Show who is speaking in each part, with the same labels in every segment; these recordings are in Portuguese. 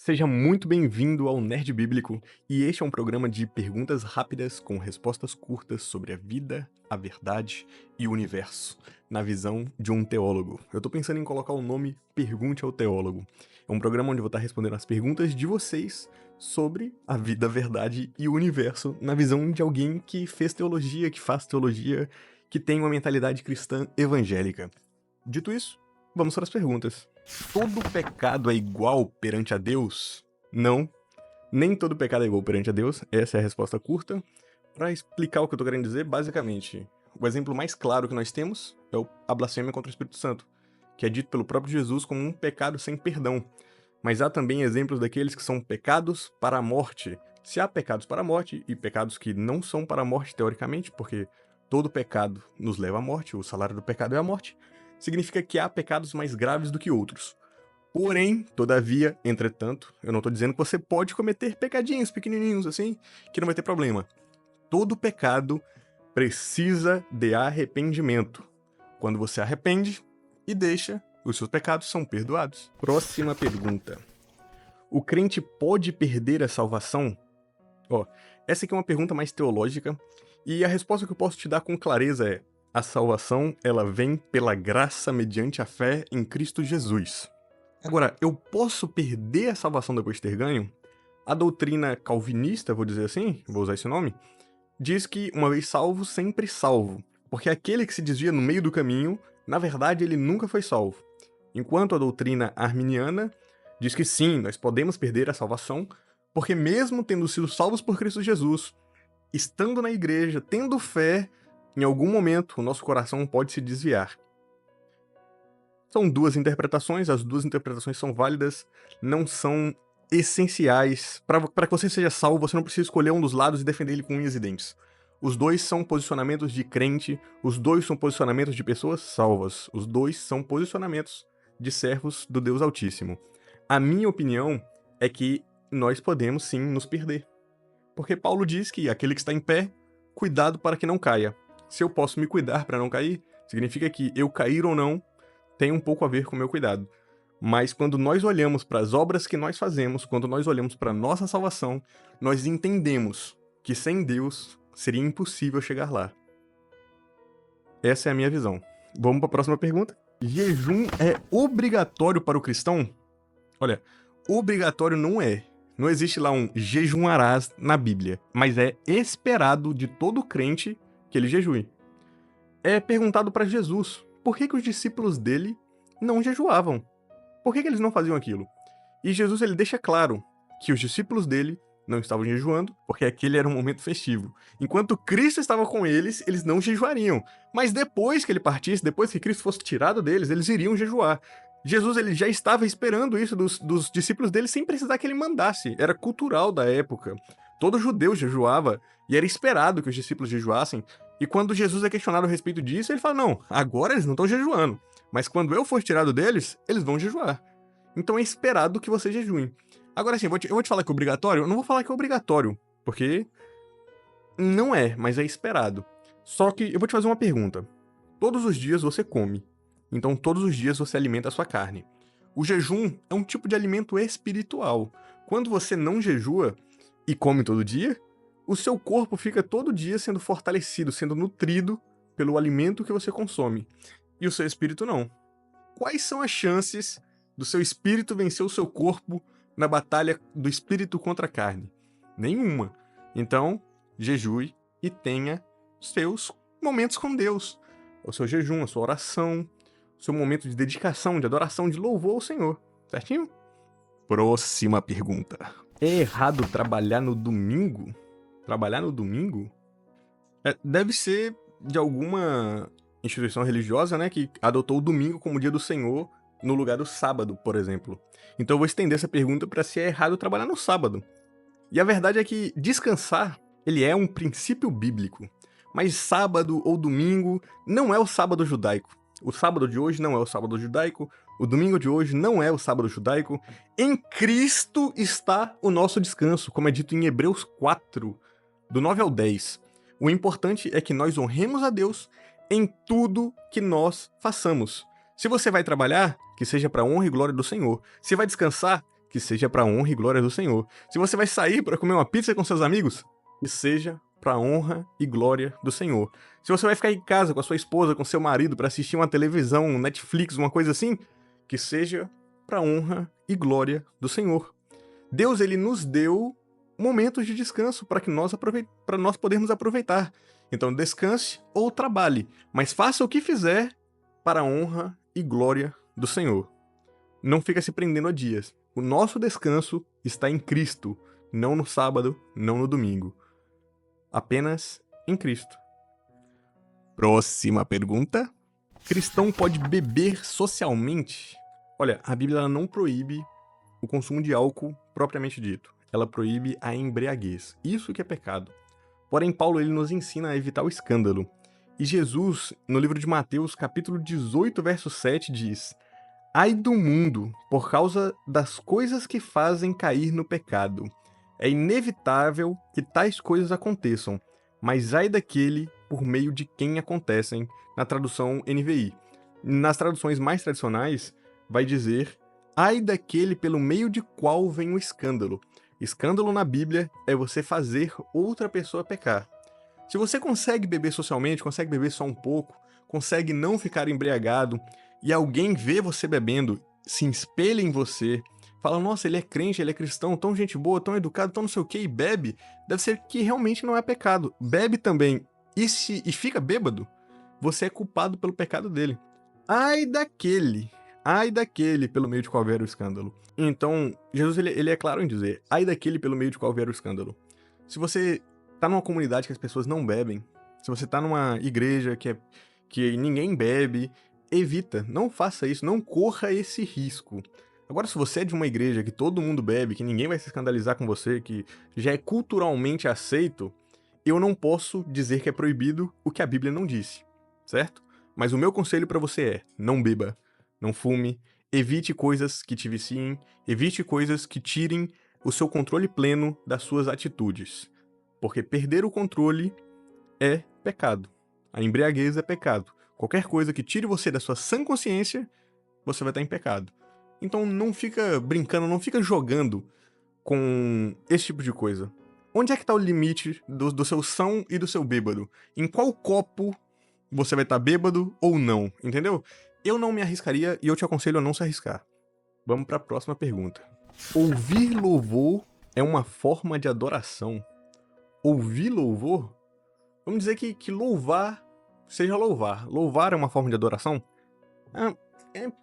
Speaker 1: Seja muito bem-vindo ao Nerd Bíblico, e este é um programa de perguntas rápidas com respostas curtas sobre a vida, a verdade e o universo, na visão de um teólogo. Eu tô pensando em colocar o nome Pergunte ao Teólogo. É um programa onde eu vou estar respondendo as perguntas de vocês sobre a vida, a verdade e o universo, na visão de alguém que fez teologia, que faz teologia, que tem uma mentalidade cristã evangélica. Dito isso, vamos para as perguntas. Todo pecado é igual perante a Deus? Não, nem todo pecado é igual perante a Deus. Essa é a resposta curta. Para explicar o que eu tô querendo dizer, basicamente, o exemplo mais claro que nós temos é a blasfêmia contra o Espírito Santo, que é dito pelo próprio Jesus como um pecado sem perdão. Mas há também exemplos daqueles que são pecados para a morte. Se há pecados para a morte e pecados que não são para a morte, teoricamente, porque todo pecado nos leva à morte, o salário do pecado é a morte, significa que há pecados mais graves do que outros. Porém, todavia, entretanto, eu não tô dizendo que você pode cometer pecadinhos pequenininhos assim, que não vai ter problema. Todo pecado precisa de arrependimento. Quando você arrepende e deixa, os seus pecados são perdoados. Próxima pergunta. O crente pode perder a salvação? Essa aqui é uma pergunta mais teológica, e a resposta que eu posso te dar com clareza é: a salvação, ela vem pela graça mediante a fé em Cristo Jesus. Agora, eu posso perder a salvação depois de ter ganho? A doutrina calvinista, vou dizer assim, vou usar esse nome, diz que uma vez salvo, sempre salvo, porque aquele que se desvia no meio do caminho, na verdade ele nunca foi salvo. Enquanto a doutrina arminiana diz que sim, nós podemos perder a salvação, porque mesmo tendo sido salvos por Cristo Jesus, estando na igreja, tendo fé, em algum momento o nosso coração pode se desviar. São duas interpretações, as duas interpretações são válidas, não são essenciais. Para que você seja salvo, você não precisa escolher um dos lados e defender ele com unhas e dentes. Os dois são posicionamentos de crente, os dois são posicionamentos de pessoas salvas, os dois são posicionamentos de servos do Deus Altíssimo. A minha opinião é que nós podemos sim nos perder. Porque Paulo diz que aquele que está em pé, cuidado para que não caia. Se eu posso me cuidar para não cair, significa que eu cair ou não tem um pouco a ver com o meu cuidado. Mas quando nós olhamos para as obras que nós fazemos, quando nós olhamos para a nossa salvação, nós entendemos que sem Deus seria impossível chegar lá. Essa é a minha visão. Vamos para a próxima pergunta. Jejum é obrigatório para o cristão? Olha, obrigatório não é. Não existe lá um jejuarás na Bíblia, mas é esperado de todo crente que ele jejue. É perguntado para Jesus por que os discípulos dele não jejuavam. Por que eles não faziam aquilo? E Jesus ele deixa claro que os discípulos dele não estavam jejuando, porque aquele era um momento festivo. Enquanto Cristo estava com eles, eles não jejuariam. Mas depois que ele partisse, depois que Cristo fosse tirado deles, eles iriam jejuar. Jesus ele já estava esperando isso dos discípulos dele sem precisar que ele mandasse. Era cultural da época. Todo judeu jejuava e era esperado que os discípulos jejuassem. E quando Jesus é questionado a respeito disso, ele fala: não, agora eles não estão jejuando. Mas quando eu for tirado deles, eles vão jejuar. Então é esperado que vocês jejuem. Agora sim, eu vou te falar que é obrigatório? Eu não vou falar que é obrigatório, porque não é, mas é esperado. Só que eu vou te fazer uma pergunta. Todos os dias você come, então todos os dias você alimenta a sua carne. O jejum é um tipo de alimento espiritual. Quando você não jejua e come todo dia, o seu corpo fica todo dia sendo fortalecido, sendo nutrido pelo alimento que você consome. E o seu espírito não. Quais são as chances do seu espírito vencer o seu corpo na batalha do espírito contra a carne? Nenhuma. Então, jejue e tenha seus momentos com Deus. O seu jejum, a sua oração, o seu momento de dedicação, de adoração, de louvor ao Senhor. Certinho? Próxima pergunta. É errado trabalhar no domingo? Trabalhar no domingo? Deve ser de alguma instituição religiosa, né, que adotou o domingo como dia do Senhor no lugar do sábado, por exemplo. Então eu vou estender essa pergunta para se é errado trabalhar no sábado. E a verdade é que descansar, ele é um princípio bíblico. Mas sábado ou domingo não é o sábado judaico. O sábado de hoje não é o sábado judaico. O domingo de hoje não é o sábado judaico. Em Cristo está o nosso descanso, como é dito em Hebreus 4, do 9 ao 10. O importante é que nós honremos a Deus em tudo que nós façamos. Se você vai trabalhar, que seja para a honra e glória do Senhor. Se vai descansar, que seja para honra e glória do Senhor. Se você vai sair para comer uma pizza com seus amigos, que seja para honra e glória do Senhor. Se você vai ficar em casa com a sua esposa, com seu marido para assistir uma televisão, um Netflix, uma coisa assim, que seja para honra e glória do Senhor. Deus, ele nos deu momentos de descanso para que para nós podermos aproveitar. Então descanse ou trabalhe, mas faça o que fizer para a honra e glória do Senhor. Não fica se prendendo a dias. O nosso descanso está em Cristo, não no sábado, não no domingo. Apenas em Cristo. Próxima pergunta. Cristão pode beber socialmente? Olha, a Bíblia ela não proíbe o consumo de álcool propriamente dito. Ela proíbe a embriaguez. Isso que é pecado. Porém, Paulo ele nos ensina a evitar o escândalo. E Jesus, no livro de Mateus, capítulo 18, verso 7, diz: Ai do mundo, por causa das coisas que fazem cair no pecado. É inevitável que tais coisas aconteçam, mas ai daquele por meio de quem acontecem, na tradução NVI. Nas traduções mais tradicionais, vai dizer: ai daquele pelo meio de qual vem o escândalo. Escândalo na Bíblia é você fazer outra pessoa pecar. Se você consegue beber socialmente, consegue beber só um pouco, consegue não ficar embriagado, e alguém vê você bebendo, se espelha em você, fala, nossa, ele é crente, ele é cristão, tão gente boa, tão educado, tão não sei o que, e bebe, deve ser que realmente não é pecado. Bebe também, e fica bêbado, você é culpado pelo pecado dele. Ai daquele pelo meio de qual vier o escândalo. Então, Jesus ele é claro em dizer, ai daquele pelo meio de qual vier o escândalo. Se você tá numa comunidade que as pessoas não bebem, se você tá numa igreja que ninguém bebe, evita, não faça isso, não corra esse risco. Agora, se você é de uma igreja que todo mundo bebe, que ninguém vai se escandalizar com você, que já é culturalmente aceito, eu não posso dizer que é proibido o que a Bíblia não disse, certo? Mas o meu conselho pra você é, não beba, não fume, evite coisas que te viciem, evite coisas que tirem o seu controle pleno das suas atitudes. Porque perder o controle é pecado. A embriaguez é pecado. Qualquer coisa que tire você da sua sã consciência, você vai estar em pecado. Então não fica brincando, não fica jogando com esse tipo de coisa. Onde é que está o limite do seu são e do seu bêbado? Em qual copo você vai estar bêbado ou não, entendeu? Eu não me arriscaria e eu te aconselho a não se arriscar. Vamos para a próxima pergunta. Ouvir louvor é uma forma de adoração? Ouvir louvor? Vamos dizer que louvar seja louvar. Louvar é uma forma de adoração?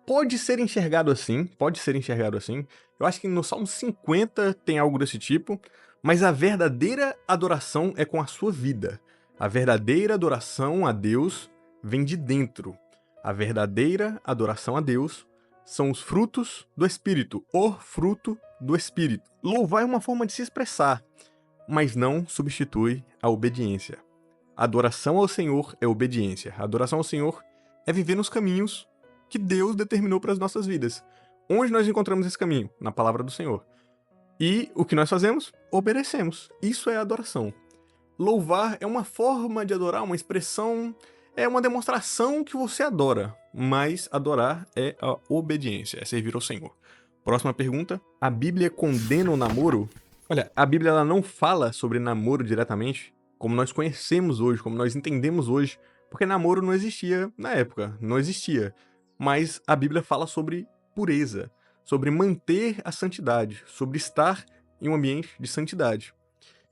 Speaker 1: Pode ser enxergado assim, pode ser enxergado assim. Eu acho que no Salmo 50 tem algo desse tipo, mas a verdadeira adoração é com a sua vida. A verdadeira adoração a Deus vem de dentro. A verdadeira adoração a Deus são os frutos do Espírito, o fruto do Espírito. Louvar é uma forma de se expressar, mas não substitui a obediência. Adoração ao Senhor é obediência. Adoração ao Senhor é viver nos caminhos que Deus determinou para as nossas vidas. Onde nós encontramos esse caminho? Na palavra do Senhor. E o que nós fazemos? Obedecemos. Isso é adoração. Louvar é uma forma de adorar, uma expressão, é uma demonstração que você adora. Mas adorar é a obediência, é servir ao Senhor. Próxima pergunta. A Bíblia condena o namoro? Olha, a Bíblia ela não fala sobre namoro diretamente, como nós conhecemos hoje, como nós entendemos hoje, porque namoro não existia na época, não existia. Mas a Bíblia fala sobre pureza, sobre manter a santidade, sobre estar em um ambiente de santidade.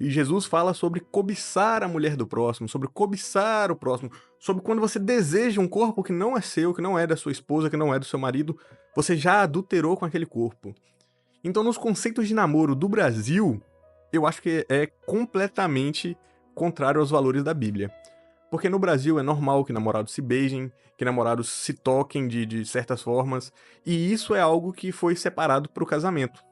Speaker 1: E Jesus fala sobre cobiçar a mulher do próximo, sobre cobiçar o próximo, sobre quando você deseja um corpo que não é seu, que não é da sua esposa, que não é do seu marido, você já adulterou com aquele corpo. Então, nos conceitos de namoro do Brasil, eu acho que é completamente contrário aos valores da Bíblia. Porque no Brasil é normal que namorados se beijem, que namorados se toquem de certas formas, e isso é algo que foi separado para o casamento.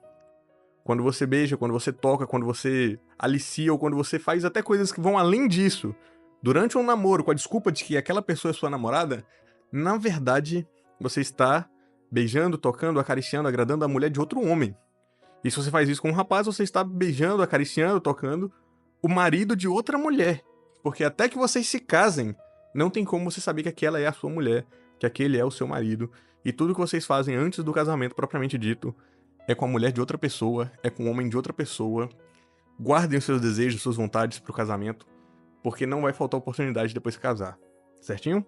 Speaker 1: Quando você beija, quando você toca, quando você alicia, ou quando você faz até coisas que vão além disso, durante um namoro, com a desculpa de que aquela pessoa é sua namorada, na verdade, você está beijando, tocando, acariciando, agradando a mulher de outro homem. E se você faz isso com um rapaz, você está beijando, acariciando, tocando o marido de outra mulher. Porque até que vocês se casem, não tem como você saber que aquela é a sua mulher, que aquele é o seu marido, e tudo que vocês fazem antes do casamento propriamente dito é com a mulher de outra pessoa, é com o homem de outra pessoa. Guardem os seus desejos, suas vontades pro casamento, porque não vai faltar oportunidade depois de casar. Certinho?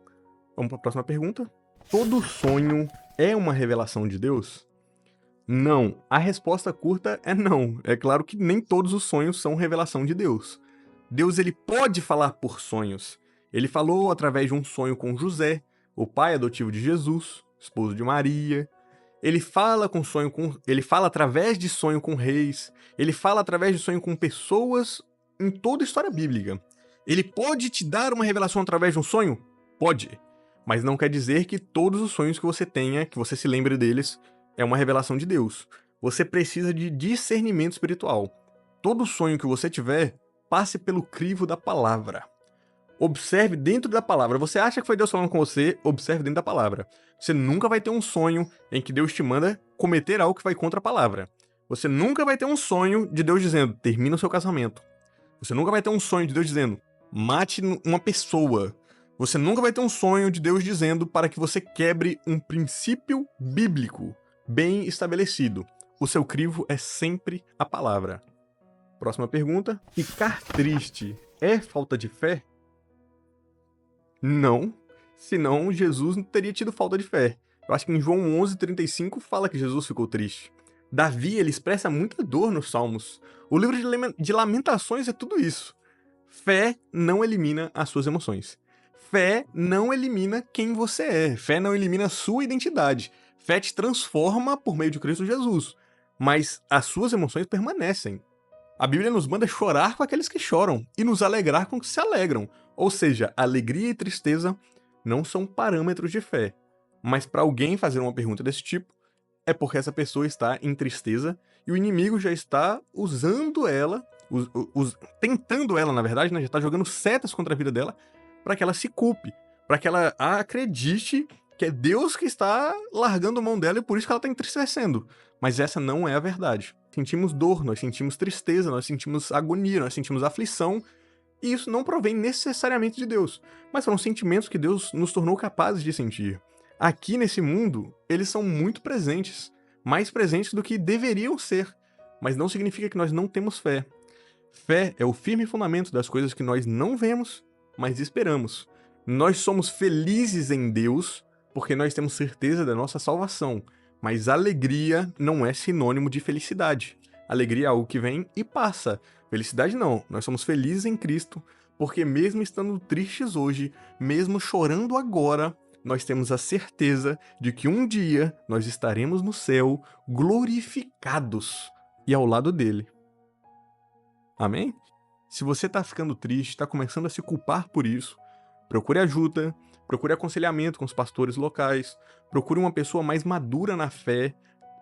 Speaker 1: Vamos para a próxima pergunta. Todo sonho é uma revelação de Deus? Não. A resposta curta é não. É claro que nem todos os sonhos são revelação de Deus. Deus, ele pode falar por sonhos. Ele falou através de um sonho com José, o pai adotivo de Jesus, esposo de Maria. Ele fala através de sonho com reis. Ele fala através de sonho com pessoas em toda a história bíblica. Ele pode te dar uma revelação através de um sonho? Pode. Mas não quer dizer que todos os sonhos que você tenha, que você se lembre deles, é uma revelação de Deus. Você precisa de discernimento espiritual. Todo sonho que você tiver, passe pelo crivo da palavra. Observe dentro da palavra. Você acha que foi Deus falando com você? Observe dentro da palavra. Você nunca vai ter um sonho em que Deus te manda cometer algo que vai contra a palavra. Você nunca vai ter um sonho de Deus dizendo, termina o seu casamento. Você nunca vai ter um sonho de Deus dizendo, mate uma pessoa. Você nunca vai ter um sonho de Deus dizendo para que você quebre um princípio bíblico bem estabelecido. O seu crivo é sempre a palavra. Próxima pergunta. Ficar triste é falta de fé? Não, senão Jesus não teria tido falta de fé. Eu acho que em João 11:35 fala que Jesus ficou triste. Davi, ele expressa muita dor nos Salmos. O livro de Lamentações é tudo isso. Fé não elimina as suas emoções. Fé não elimina quem você é. Fé não elimina a sua identidade. Fé te transforma por meio de Cristo Jesus. Mas as suas emoções permanecem. A Bíblia nos manda chorar com aqueles que choram e nos alegrar com os que se alegram. Ou seja, alegria e tristeza não são parâmetros de fé. Mas para alguém fazer uma pergunta desse tipo, é porque essa pessoa está em tristeza e o inimigo já está usando ela, tentando ela, na verdade, né, já está jogando setas contra a vida dela para que ela se culpe, para que ela acredite que é Deus que está largando a mão dela e por isso que ela está entristecendo. Mas essa não é a verdade. Sentimos dor, nós sentimos tristeza, nós sentimos agonia, nós sentimos aflição, e isso não provém necessariamente de Deus, mas são sentimentos que Deus nos tornou capazes de sentir. Aqui nesse mundo, eles são muito presentes, mais presentes do que deveriam ser, mas não significa que nós não temos fé. Fé é o firme fundamento das coisas que nós não vemos, mas esperamos. Nós somos felizes em Deus porque nós temos certeza da nossa salvação, mas alegria não é sinônimo de felicidade. Alegria é algo que vem e passa. Felicidade não. Nós somos felizes em Cristo porque mesmo estando tristes hoje, mesmo chorando agora, nós temos a certeza de que um dia nós estaremos no céu glorificados e ao lado dele. Amém? Se você está ficando triste, está começando a se culpar por isso, procure ajuda, procure aconselhamento com os pastores locais, procure uma pessoa mais madura na fé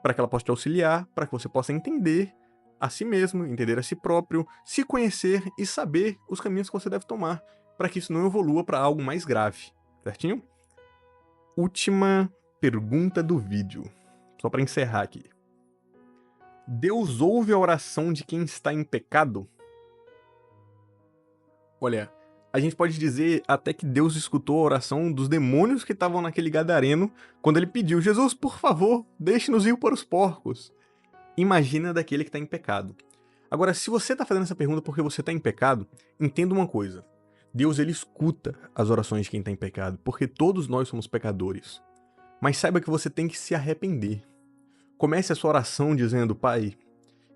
Speaker 1: para que ela possa te auxiliar, para que você possa entender a si mesmo, entender a si próprio, se conhecer e saber os caminhos que você deve tomar para que isso não evolua para algo mais grave, certinho? Última pergunta do vídeo, só para encerrar aqui. Deus ouve a oração de quem está em pecado? Olha, a gente pode dizer até que Deus escutou a oração dos demônios que estavam naquele gadareno quando ele pediu, Jesus, por favor, deixe-nos ir para os porcos. Imagina daquele que está em pecado. Agora, se você está fazendo essa pergunta porque você está em pecado, entenda uma coisa. Deus, ele escuta as orações de quem está em pecado, porque todos nós somos pecadores. Mas saiba que você tem que se arrepender. Comece a sua oração dizendo, Pai,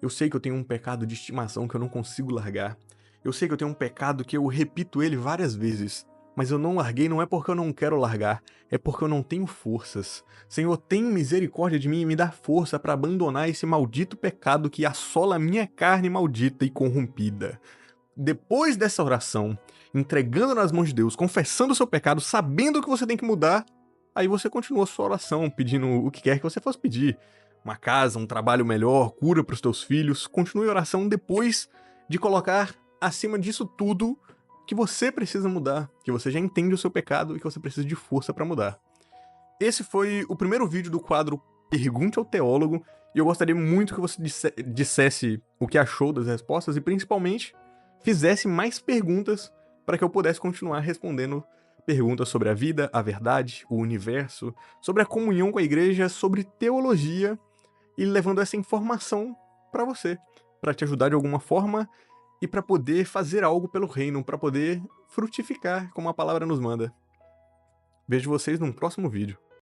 Speaker 1: eu sei que eu tenho um pecado de estimação que eu não consigo largar. Eu sei que eu tenho um pecado que eu repito ele várias vezes, mas eu não larguei não é porque eu não quero largar, é porque eu não tenho forças. Senhor, tem misericórdia de mim e me dá força para abandonar esse maldito pecado que assola a minha carne maldita e corrompida. Depois dessa oração, entregando nas mãos de Deus, confessando o seu pecado, sabendo que você tem que mudar, aí você continua a sua oração, pedindo o que quer que você fosse pedir. Uma casa, um trabalho melhor, cura para os teus filhos. Continue a oração depois de colocar acima disso tudo que você precisa mudar, que você já entende o seu pecado e que você precisa de força para mudar. Esse foi o primeiro vídeo do quadro Pergunte ao Teólogo, e eu gostaria muito que você dissesse o que achou das respostas e principalmente fizesse mais perguntas para que eu pudesse continuar respondendo perguntas sobre a vida, a verdade, o universo, sobre a comunhão com a igreja, sobre teologia e levando essa informação para você, para te ajudar de alguma forma e para poder fazer algo pelo reino, para poder frutificar como a palavra nos manda. Vejo vocês num próximo vídeo.